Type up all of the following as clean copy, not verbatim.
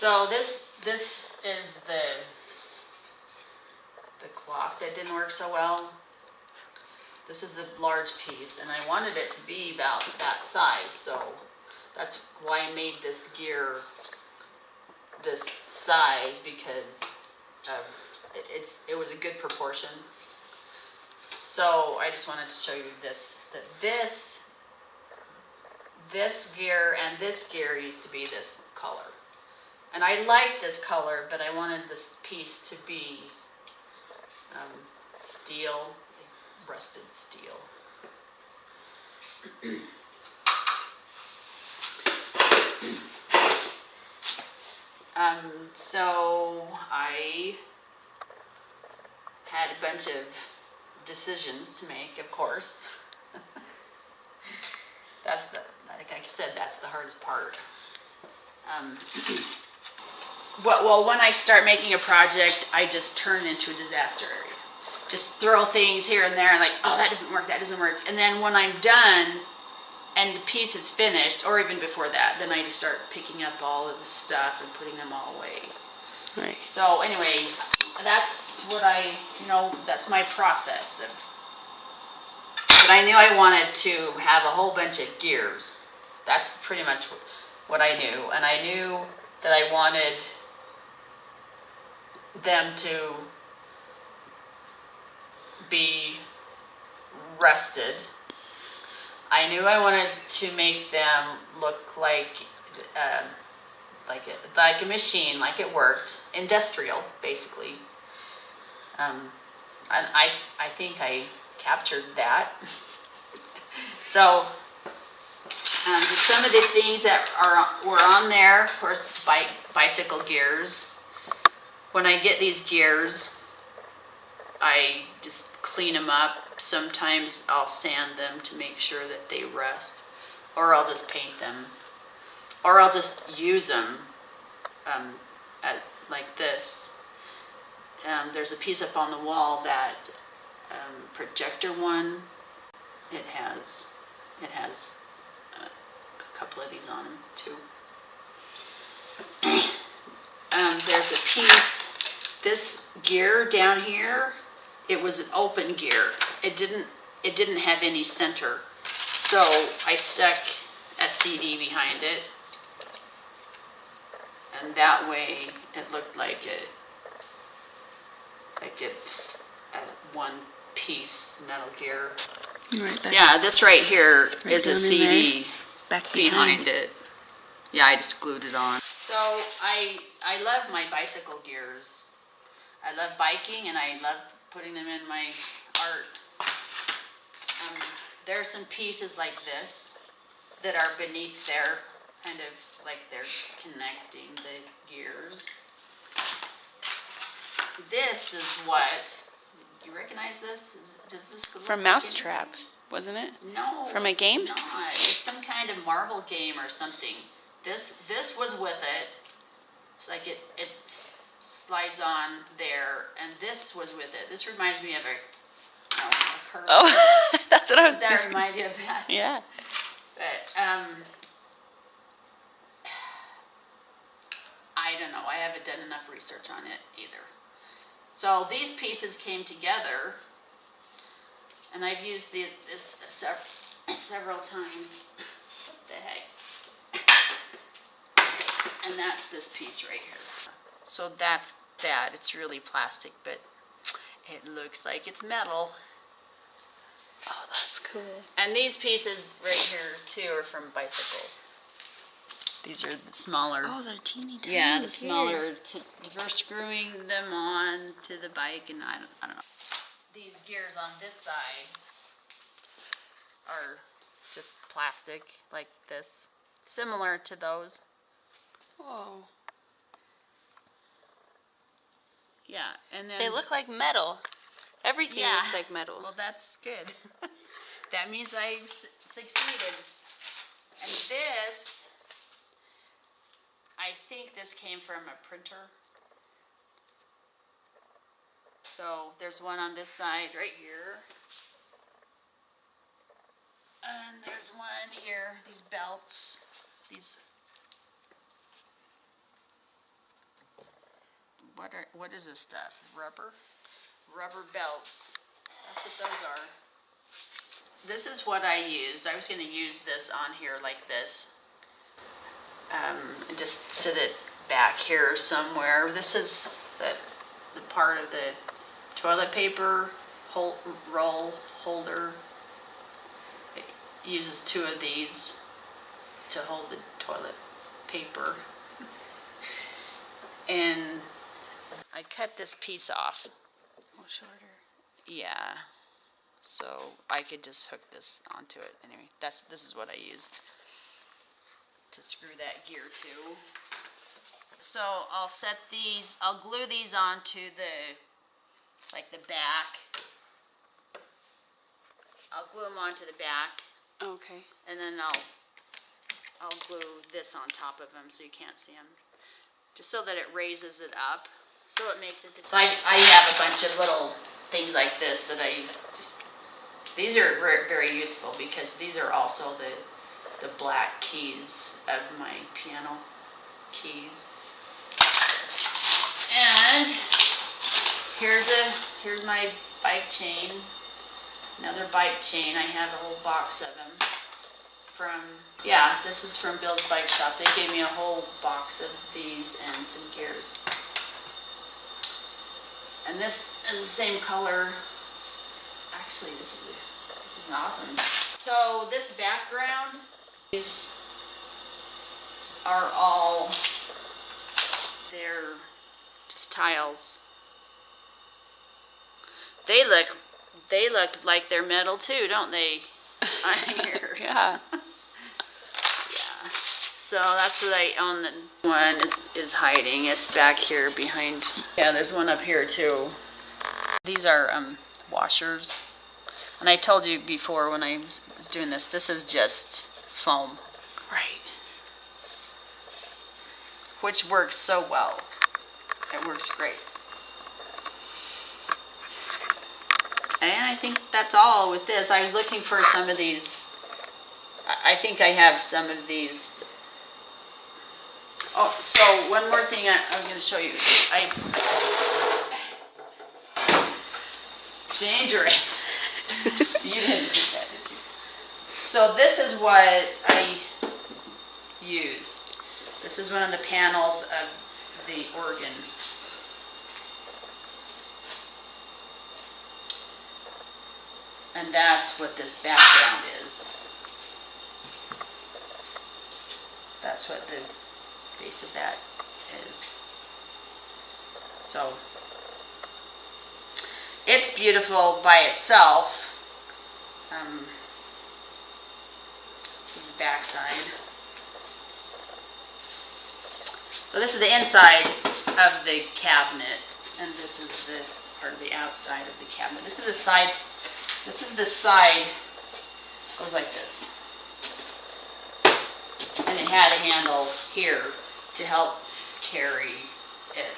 So this is the clock that didn't work so well. This is the large piece, and I wanted it to be about that size, so that's why I made this gear this size, because it was a good proportion. So I just wanted to show you this, that this gear and this gear used to be this color. And I like this color, but I wanted this piece to be steel, rusted steel. So I had a bunch of decisions to make, of course. Like I said, that's the hardest part. Well, when I start making a project, I just turn into a disaster area. Just throw things here and there, and like, oh, that doesn't work, that doesn't work. And then when I'm done, and the piece is finished, or even before that, then I just start picking up all of the stuff and putting them all away. Right. So anyway, that's what that's my process. But I knew I wanted to have a whole bunch of gears. That's pretty much what I knew. And I knew that I wanted them to be rusted. I knew I wanted to make them look like a machine, like it worked, industrial, basically. And I think I captured that. So just some of the things that were on there, of course, bicycle gears. When I get these gears, I just clean them up. Sometimes I'll sand them to make sure that they rust, or I'll just paint them, or I'll just use them like this. There's a piece up on the wall, that projector one. It has a couple of these on them too. There's a piece. This gear down here, it was an open gear. It didn't have any center, so I stuck a CD behind it, and that way it looked like it's a one-piece metal gear. Right there. Yeah, this right here Right is a down in CD there, back behind it. Yeah, I just glued it on. So I love my bicycle gears. I love biking, and I love putting them in my art. There are some pieces like this that are beneath there, kind of like they're connecting the gears. This is what, you recognize this? Does this look From like Mousetrap, anything? wasn't it? No. From a game? It's not. It's some kind of marble game or something. This was with it. It's like it slides on there, and this was with it. This reminds me of a curve. Oh, that's what I was Does that just remind you of that? Yeah. But I don't know. I haven't done enough research on it either. So these pieces came together, and I've used this several times. What the heck? And that's this piece right here. So that's that. It's really plastic, but it looks like it's metal. Oh, that's cool. And these pieces right here too are from bicycle. These are the smaller. Oh, they're teeny tiny. Yeah, the smaller, gears. for screwing them on to the bike, and I don't know. These gears on this side are just plastic, like this, similar to those. Oh. Yeah, and then They look like metal. Everything Yeah. looks like metal. Well, that's good. That means I succeeded. And this, I think this came from a printer. So there's one on this side right here. And there's one here, these belts, these what is this stuff? Rubber belts. That's what those are. This is what I used. I was going to use this on here like this. And just sit it back here somewhere. This is the part of the toilet paper roll holder. It uses two of these to hold the toilet paper. And I cut this piece off. Shorter. Yeah. So I could just hook this onto it. Anyway, this is what I used to screw that gear to. So I'll glue these onto the back. I'll glue them onto the back, Okay. and then I'll glue this on top of them so you can't see them. Just so that it raises it up. So it makes it. So I have a bunch of little things like this that these are very useful because these are also the black keys of my piano keys. And here's my bike chain. Another bike chain. I have a whole box of them this is from Bill's Bike Shop. They gave me a whole box of these and some gears. And this is the same color. Actually, this is awesome. So this background, these are all, they're just tiles. They look like they're metal too, don't they? On here. Yeah. Yeah. So that's what I own. The one is hiding. It's back here behind. Yeah, there's one up here too. These are washers. And I told you before when I was doing this is just foam. Right. Which works so well. It works great. And I think that's all with this. I was looking for some of these. I think I have some of these. Oh, so one more thing I was going to show you. Dangerous. You didn't do that, did you? So this is what I use. This is one of the panels of the organ. And that's what this background is. That's what the base of that is. So it's beautiful by itself. This is the back side. So this is the inside of the cabinet, and this is the part of the outside of the cabinet. This is the side. This is the side. Goes like this. And it had a handle here to help carry it.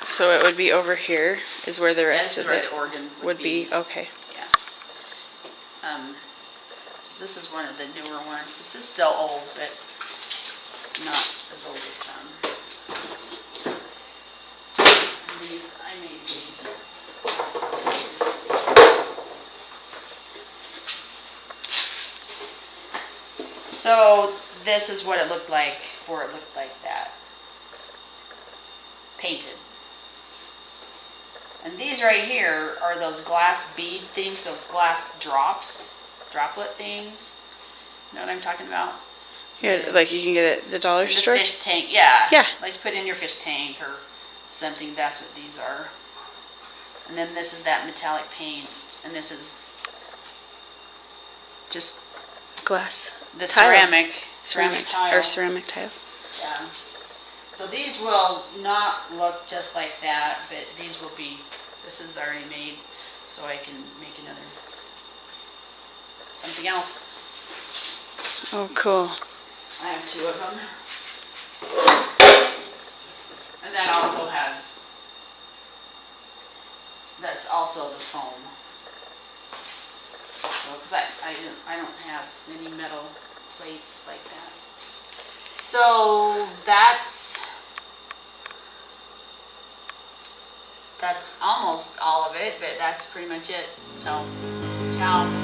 So it would be over here is where the rest That's of where it the organ would be. Okay. Yeah. So this is one of the newer ones. This is still old, but not as old as some. And these, I made these. So this is what it looked like before it looked like that. Painted. And these right here are those glass bead things, those glass droplet things. You know what I'm talking about? Yeah, like you can get it at the dollar The store. fish tank, yeah. Yeah. Like you put in your fish tank or something, that's what these are. And then this is that metallic paint, and this is just Glass. the Tile. ceramic tile. Or ceramic tile. Yeah. So these will not look just like that, but these will be, this is already made, so I can make another, something else. Oh, cool. I have two of them. And that also has, that's also the foam. So, because I don't have any metal plates like that. So that's that's almost all of it, but that's pretty much it. So, ciao.